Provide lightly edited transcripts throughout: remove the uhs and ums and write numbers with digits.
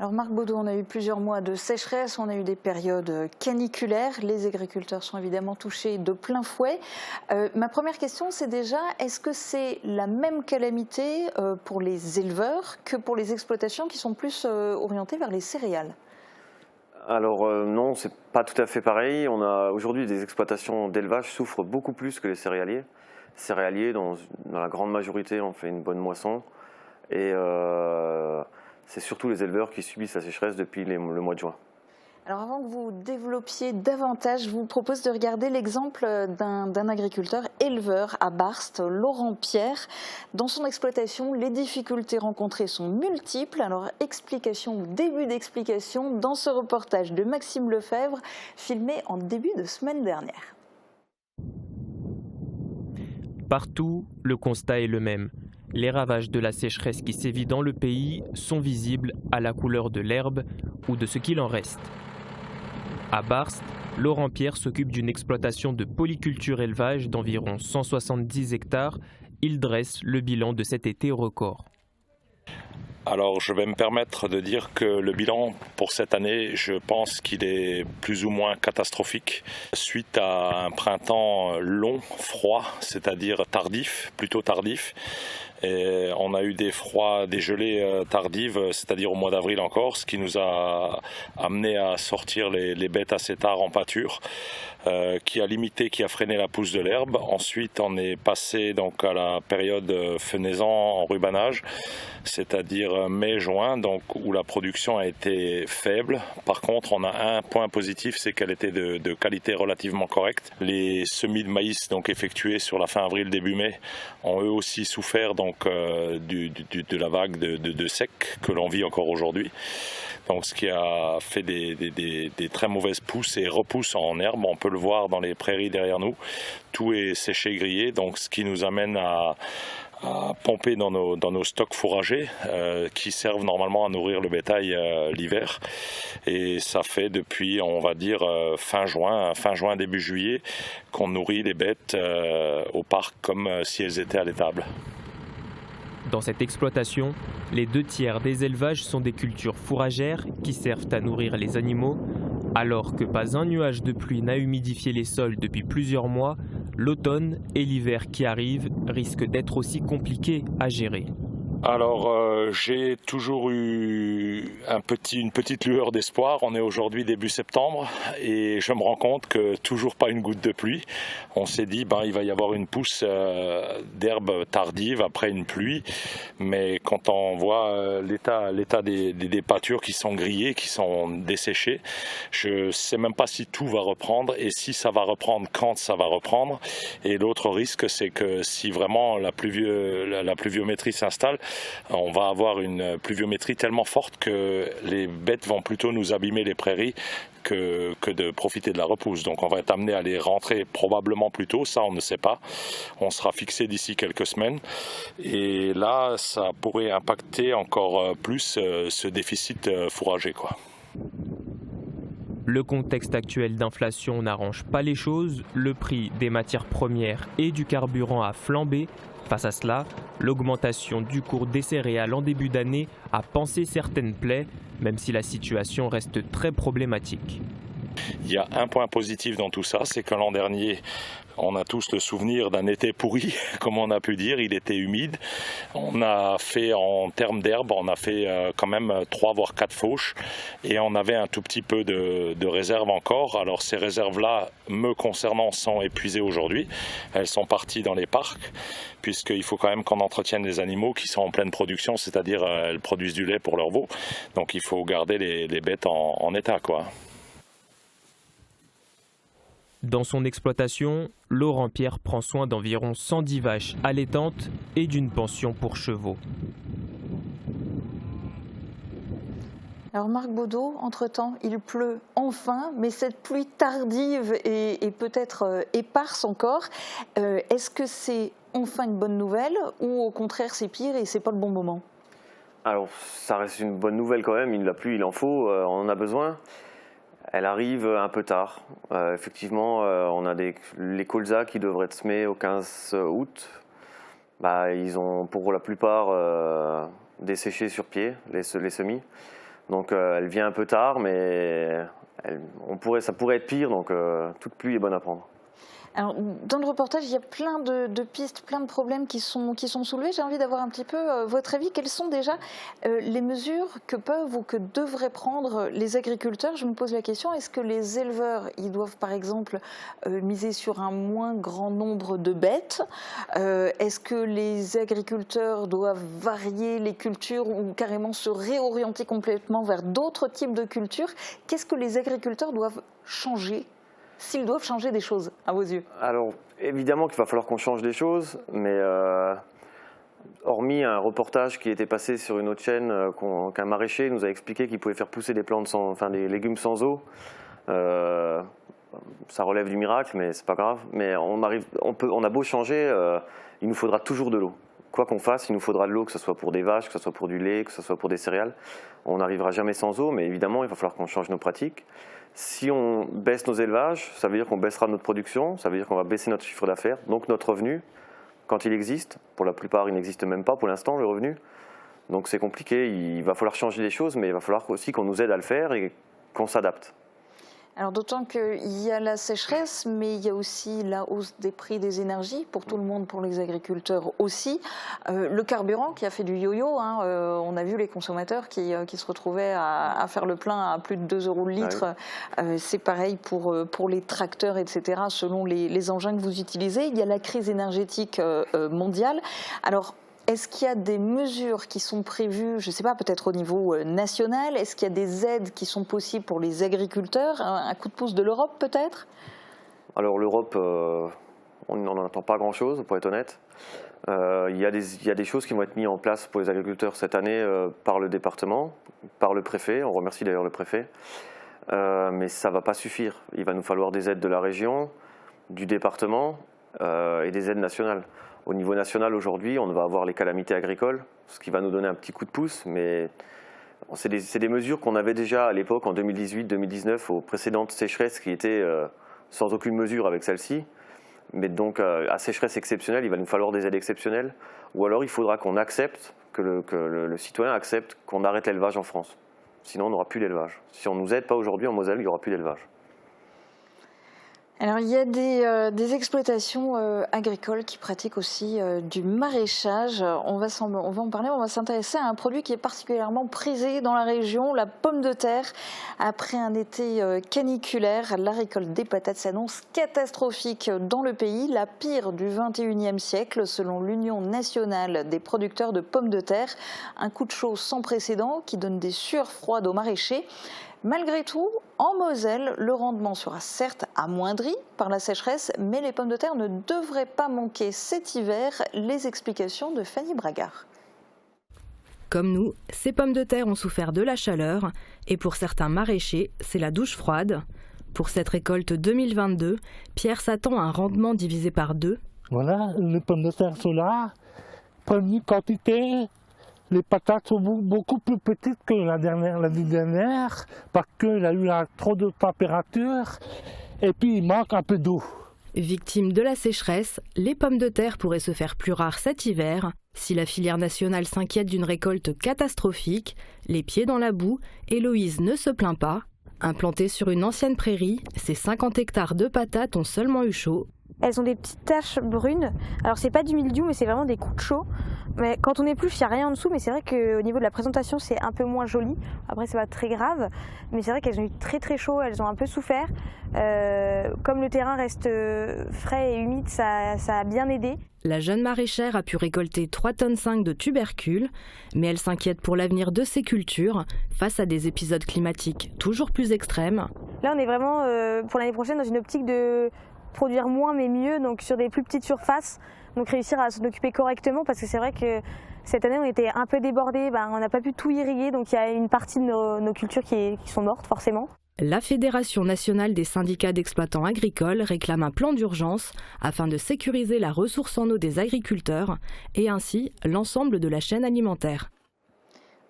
Alors Marc Baudot, on a eu plusieurs mois de sécheresse, on a eu des périodes caniculaires. Les agriculteurs sont évidemment touchés de plein fouet. Ma première question, c'est déjà, est-ce que c'est la même calamité pour les éleveurs que pour les exploitations qui sont plus orientées vers les céréales? Alors non, c'est pas tout à fait pareil. On a aujourd'hui des exploitations d'élevage souffrent beaucoup plus que les céréaliers. Céréaliers, dans la grande majorité, on fait une bonne moisson. Et c'est surtout les éleveurs qui subissent la sécheresse depuis le mois de juin. Alors avant que vous développiez davantage, je vous propose de regarder l'exemple d'un agriculteur éleveur à Barst, Laurent Pierre. Dans son exploitation, les difficultés rencontrées sont multiples. Alors explication ou début d'explication dans ce reportage de Maxime Lefebvre, filmé en début de semaine dernière. Partout, le constat est le même. Les ravages de la sécheresse qui sévit dans le pays sont visibles à la couleur de l'herbe ou de ce qu'il en reste. À Barst, Laurent Pierre s'occupe d'une exploitation de polyculture élevage d'environ 170 hectares. Il dresse le bilan de cet été record. Alors je vais me permettre de dire que le bilan pour cette année, je pense qu'il est plus ou moins catastrophique. Suite à un printemps long, froid, c'est-à-dire tardif, plutôt tardif. Et on a eu des froids, des gelées tardives, c'est-à-dire au mois d'avril encore, ce qui nous a amené à sortir les bêtes assez tard en pâture, qui a freiné la pousse de l'herbe. Ensuite, on est passé donc à la période fenaison en rubanage, c'est-à-dire mai-juin, donc où la production a été faible. Par contre, on a un point positif, c'est qu'elle était de qualité relativement correcte. Les semis de maïs donc effectués sur la fin avril, début mai, ont eux aussi souffert donc de la vague de sec que l'on vit encore aujourd'hui. Donc, ce qui a fait des très mauvaises pousses et repousses en herbe. On peut le voir dans les prairies derrière nous. Tout est séché, grillé, donc ce qui nous amène à pomper dans nos stocks fourragers qui servent normalement à nourrir le bétail l'hiver. Et ça fait depuis, on va dire, fin juin, début juillet, qu'on nourrit les bêtes au parc comme si elles étaient à l'étable. Dans cette exploitation, les 2/3 des élevages sont des cultures fourragères qui servent à nourrir les animaux. Alors que pas un nuage de pluie n'a humidifié les sols depuis plusieurs mois, l'automne et l'hiver qui arrivent risquent d'être aussi compliqués à gérer. Alors j'ai toujours eu une petite lueur d'espoir. On est aujourd'hui début septembre et je me rends compte que toujours pas une goutte de pluie. On s'est dit il va y avoir une pousse d'herbe tardive après une pluie, mais quand on voit l'état des pâtures qui sont grillées, qui sont desséchées, je sais même pas si tout va reprendre et si ça va reprendre, quand ça va reprendre. Et l'autre risque, c'est que si vraiment la pluviométrie s'installe, on va avoir une pluviométrie tellement forte que les bêtes vont plutôt nous abîmer les prairies que de profiter de la repousse. Donc on va être amené à les rentrer probablement plus tôt, ça on ne sait pas. On sera fixé d'ici quelques semaines. Et là, ça pourrait impacter encore plus ce déficit fourrager, quoi. Le contexte actuel d'inflation n'arrange pas les choses. Le prix des matières premières et du carburant a flambé. Face à cela, l'augmentation du cours des céréales en début d'année a pansé certaines plaies, même si la situation reste très problématique. Il y a un point positif dans tout ça, c'est que l'an dernier, on a tous le souvenir d'un été pourri, comme on a pu dire, il était humide. On a fait, en termes d'herbe, on a fait quand même 3 voire 4 fauches et on avait un tout petit peu de réserve encore. Alors ces réserves-là, me concernant, sont épuisées aujourd'hui. Elles sont parties dans les parcs, puisqu'il faut quand même qu'on entretienne les animaux qui sont en pleine production, c'est-à-dire elles produisent du lait pour leurs veaux. Donc il faut garder les bêtes en état, quoi. Dans son exploitation, Laurent Pierre prend soin d'environ 110 vaches allaitantes et d'une pension pour chevaux. Alors Marc Baudot, entre-temps, il pleut enfin, mais cette pluie tardive et peut-être éparse encore, est-ce que c'est enfin une bonne nouvelle ou au contraire c'est pire et c'est pas le bon moment? Alors ça reste une bonne nouvelle quand même, la pluie il en faut, on en a besoin. Elle arrive un peu tard. Effectivement, on a les colzas qui devraient être semés au 15 août. Ils ont pour la plupart desséché sur pied, les semis. Donc elle vient un peu tard, mais ça pourrait être pire, donc toute pluie est bonne à prendre. Alors, dans le reportage, il y a plein de pistes, plein de problèmes qui sont soulevés. J'ai envie d'avoir un petit peu votre avis. Quelles sont déjà les mesures que peuvent ou que devraient prendre les agriculteurs? Je me pose la question, est-ce que les éleveurs, ils doivent par exemple miser sur un moins grand nombre de bêtes? Est-ce que les agriculteurs doivent varier les cultures ou carrément se réorienter complètement vers d'autres types de cultures? Qu'est-ce que les agriculteurs doivent changer, s'ils doivent changer des choses, à vos yeux? Alors, évidemment qu'il va falloir qu'on change des choses, mais hormis un reportage qui était passé sur une autre chaîne, qu'un maraîcher nous a expliqué qu'il pouvait faire pousser des des légumes sans eau, ça relève du miracle, mais c'est pas grave. Mais on a beau changer, il nous faudra toujours de l'eau. Quoi qu'on fasse, il nous faudra de l'eau, que ce soit pour des vaches, que ce soit pour du lait, que ce soit pour des céréales. On n'arrivera jamais sans eau, mais évidemment, il va falloir qu'on change nos pratiques. Si on baisse nos élevages, ça veut dire qu'on baissera notre production, ça veut dire qu'on va baisser notre chiffre d'affaires, donc notre revenu, quand il existe. Pour la plupart, il n'existe même pas pour l'instant, le revenu. Donc c'est compliqué, il va falloir changer des choses, mais il va falloir aussi qu'on nous aide à le faire et qu'on s'adapte. Alors d'autant qu'il y a la sécheresse, mais il y a aussi la hausse des prix des énergies pour tout le monde, pour les agriculteurs aussi. Le carburant qui a fait du yo-yo, on a vu les consommateurs qui se retrouvaient à faire le plein à plus de 2 € le litre. Ah oui. C'est pareil pour les tracteurs, etc., selon les engins que vous utilisez. Il y a la crise énergétique mondiale. Alors, est-ce qu'il y a des mesures qui sont prévues, je ne sais pas, peut-être au niveau national? Est-ce qu'il y a des aides qui sont possibles pour les agriculteurs? Un coup de pouce de l'Europe peut-être? Alors l'Europe, on n'en attend pas grand-chose, pour être honnête. Il y a des choses qui vont être mises en place pour les agriculteurs cette année par le département, par le préfet. On remercie d'ailleurs le préfet. Mais ça ne va pas suffire. Il va nous falloir des aides de la région, du département et des aides nationales. Au niveau national, aujourd'hui, on va avoir les calamités agricoles, ce qui va nous donner un petit coup de pouce, mais c'est des mesures qu'on avait déjà à l'époque, en 2018-2019, aux précédentes sécheresses qui étaient sans aucune mesure avec celle-ci. Mais donc, à sécheresse exceptionnelle, il va nous falloir des aides exceptionnelles, ou alors il faudra qu'on accepte, que le citoyen accepte qu'on arrête l'élevage en France. Sinon, on n'aura plus d'élevage. Si on ne nous aide pas aujourd'hui en Moselle, il n'y aura plus d'élevage. Alors il y a des exploitations agricoles qui pratiquent aussi du maraîchage. On va en parler, on va s'intéresser à un produit qui est particulièrement prisé dans la région, la pomme de terre. Après un été caniculaire, la récolte des patates s'annonce catastrophique dans le pays, la pire du 21e siècle selon l'Union nationale des producteurs de pommes de terre. Un coup de chaud sans précédent qui donne des sueurs froides aux maraîchers. Malgré tout, en Moselle, le rendement sera certes amoindri par la sécheresse, mais les pommes de terre ne devraient pas manquer cet hiver. Les explications de Fanny Bragard. Comme nous, ces pommes de terre ont souffert de la chaleur et pour certains maraîchers, c'est la douche froide. Pour cette récolte 2022, Pierre s'attend à un rendement divisé par 2. Voilà, les pommes de terre sont là, première quantité. Les patates sont beaucoup plus petites que l'année dernière parce qu'il a eu trop de température et puis il manque un peu d'eau. Victimes de la sécheresse, les pommes de terre pourraient se faire plus rares cet hiver. Si la filière nationale s'inquiète d'une récolte catastrophique, les pieds dans la boue, Héloïse ne se plaint pas. Implantée sur une ancienne prairie, ces 50 hectares de patates ont seulement eu chaud. Elles ont des petites taches brunes. Alors c'est pas du mildiou, mais c'est vraiment des coups de chaud. Mais quand on épluche, il n'y a rien en dessous, mais c'est vrai qu'au niveau de la présentation, c'est un peu moins joli. Après, c'est pas très grave, mais c'est vrai qu'elles ont eu très très chaud, elles ont un peu souffert. Comme le terrain reste frais et humide, ça a bien aidé. La jeune maraîchère a pu récolter 3,5 tonnes de tubercules, mais elle s'inquiète pour l'avenir de ses cultures face à des épisodes climatiques toujours plus extrêmes. Là, on est vraiment pour l'année prochaine dans une optique de produire moins mais mieux, donc sur des plus petites surfaces, donc réussir à s'en occuper correctement parce que c'est vrai que cette année on était un peu débordés, on n'a pas pu tout irriguer, donc il y a une partie de nos cultures qui sont mortes forcément. La Fédération nationale des syndicats d'exploitants agricoles réclame un plan d'urgence afin de sécuriser la ressource en eau des agriculteurs et ainsi l'ensemble de la chaîne alimentaire.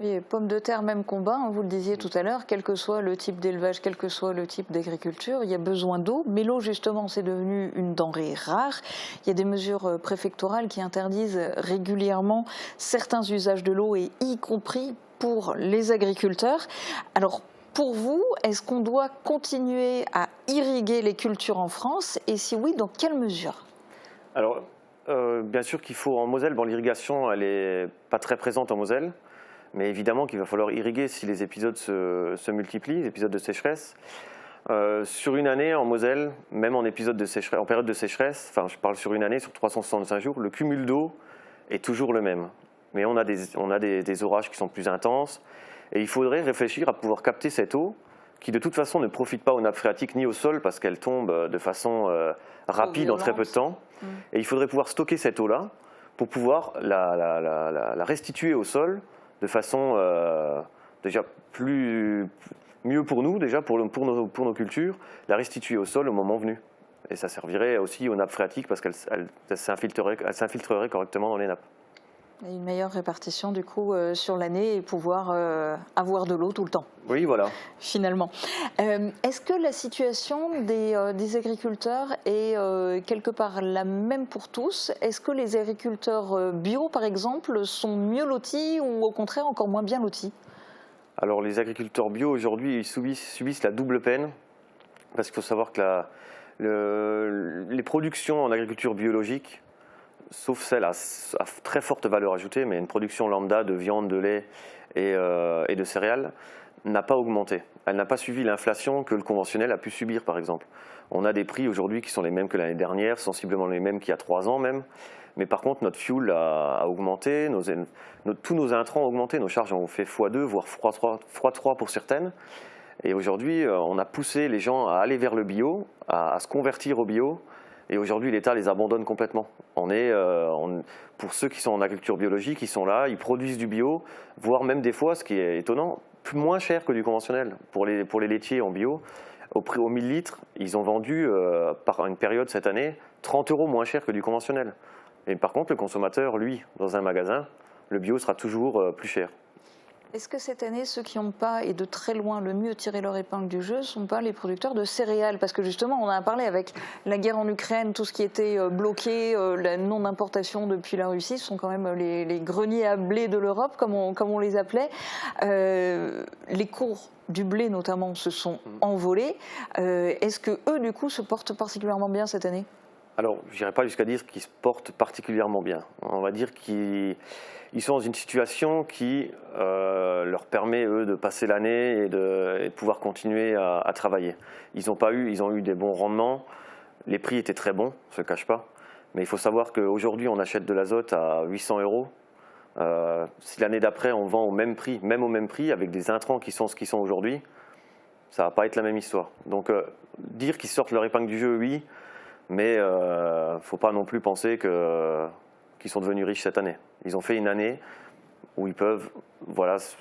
Oui, pommes de terre, même combat, vous le disiez tout à l'heure, quel que soit le type d'élevage, quel que soit le type d'agriculture, il y a besoin d'eau. Mais l'eau, justement, c'est devenu une denrée rare. Il y a des mesures préfectorales qui interdisent régulièrement certains usages de l'eau, et y compris pour les agriculteurs. Alors, pour vous, est-ce qu'on doit continuer à irriguer les cultures en France et si oui, dans quelle mesure? Alors, bien sûr qu'il faut en Moselle, l'irrigation elle n'est pas très présente en Moselle, mais évidemment qu'il va falloir irriguer si les épisodes se multiplient, les épisodes de sécheresse. Sur une année en Moselle, même en période de sécheresse, enfin je parle sur une année, sur 365 jours, le cumul d'eau est toujours le même. Mais on a des orages qui sont plus intenses et il faudrait réfléchir à pouvoir capter cette eau qui de toute façon ne profite pas aux nappes phréatiques ni au sol parce qu'elle tombe de façon rapide en très peu de temps. Et il faudrait pouvoir stocker cette eau-là pour pouvoir la restituer au sol de façon déjà mieux pour nous, déjà pour nos cultures, la restituer au sol au moment venu. Et ça servirait aussi aux nappes phréatiques parce qu'elle s'infiltrerait correctement dans les nappes. Et une meilleure répartition du coup sur l'année et pouvoir avoir de l'eau tout le temps. Oui, voilà. Finalement. Est-ce que la situation des agriculteurs est quelque part la même pour tous? Est-ce que les agriculteurs bio, par exemple, sont mieux lotis ou au contraire encore moins bien lotis? Alors les agriculteurs bio aujourd'hui ils subissent la double peine parce qu'il faut savoir que les productions en agriculture biologique, sauf celle à très forte valeur ajoutée, mais une production lambda de viande, de lait et de céréales, n'a pas augmenté. Elle n'a pas suivi l'inflation que le conventionnel a pu subir par exemple. On a des prix aujourd'hui qui sont les mêmes que l'année dernière, sensiblement les mêmes qu'il y a 3 ans même. Mais par contre, notre fuel a augmenté, tous nos intrants ont augmenté, nos charges ont fait x2, voire x3 pour certaines. Et aujourd'hui, on a poussé les gens à aller vers le bio, à se convertir au bio. Et aujourd'hui, l'État les abandonne complètement. Pour ceux qui sont en agriculture biologique, ils sont là, ils produisent du bio, voire même des fois, ce qui est étonnant, moins cher que du conventionnel. Pour les laitiers en bio, au 1000 litres, ils ont vendu, par une période cette année, 30 € moins cher que du conventionnel. Et par contre, le consommateur, lui, dans un magasin, le bio sera toujours plus cher. Est-ce que cette année, ceux qui n'ont pas, et de très loin, le mieux tiré leur épingle du jeu, ne sont pas les producteurs de céréales? Parce que justement, on en a parlé avec la guerre en Ukraine, tout ce qui était bloqué, la non-importation depuis la Russie, ce sont quand même les greniers à blé de l'Europe, comme on les appelait. Les cours du blé, notamment, se sont envolés. Est-ce que eux, du coup, se portent particulièrement bien cette année? Alors, je n'irai pas jusqu'à dire qu'ils se portent particulièrement bien. On va dire qu'ils sont dans une situation qui leur permet, eux, de passer l'année et de pouvoir continuer à travailler. Ils ont eu des bons rendements. Les prix étaient très bons, on ne se le cache pas. Mais il faut savoir qu'aujourd'hui, on achète de l'azote à 800 €. Si l'année d'après, on vend au même prix, même au même prix, avec des intrants qui sont ce qu'ils sont aujourd'hui, ça ne va pas être la même histoire. Donc, dire qu'ils sortent leur épingle du jeu, oui. Mais il ne faut pas non plus penser qu'ils sont devenus riches cette année. Ils ont fait une année où ils peuvent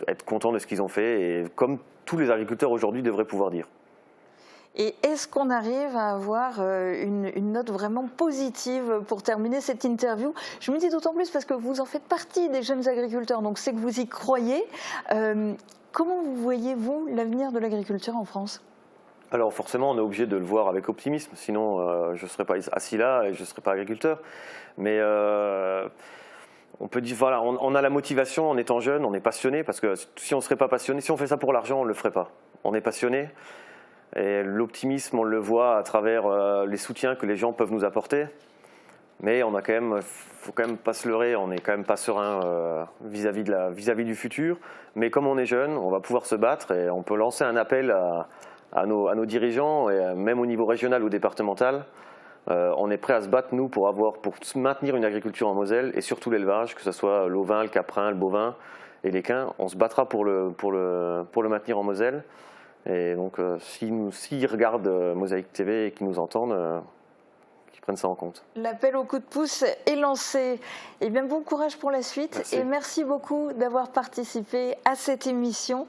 être contents de ce qu'ils ont fait, et comme tous les agriculteurs aujourd'hui devraient pouvoir dire. Et est-ce qu'on arrive à avoir une note vraiment positive pour terminer cette interview? Je me dis d'autant plus parce que vous en faites partie des jeunes agriculteurs, donc c'est que vous y croyez. Comment vous voyez-vous l'avenir de l'agriculture en France? Alors forcément, on est obligé de le voir avec optimisme, sinon je ne serais pas assis là et je ne serais pas agriculteur. Mais on peut dire, voilà, on a la motivation en étant jeune, on est passionné, parce que si on ne serait pas passionné, si on fait ça pour l'argent, on ne le ferait pas. On est passionné, et l'optimisme, on le voit à travers les soutiens que les gens peuvent nous apporter. Mais on a quand même, faut quand même pas se leurrer, on n'est quand même pas serein vis-à-vis du futur. Mais comme on est jeune, on va pouvoir se battre, et on peut lancer un appel à nos dirigeants, et même au niveau régional ou départemental. On est prêt à se battre, nous, pour maintenir une agriculture en Moselle, et surtout l'élevage, que ce soit l'ovin, le caprin, le bovin et l'équin. On se battra pour le maintenir en Moselle. Et donc, s'ils regardent Mosaïque TV et qu'ils nous entendent, qu'ils prennent ça en compte. L'appel au coup de pouce est lancé. Eh bien, bon courage pour la suite. Merci. Et merci beaucoup d'avoir participé à cette émission.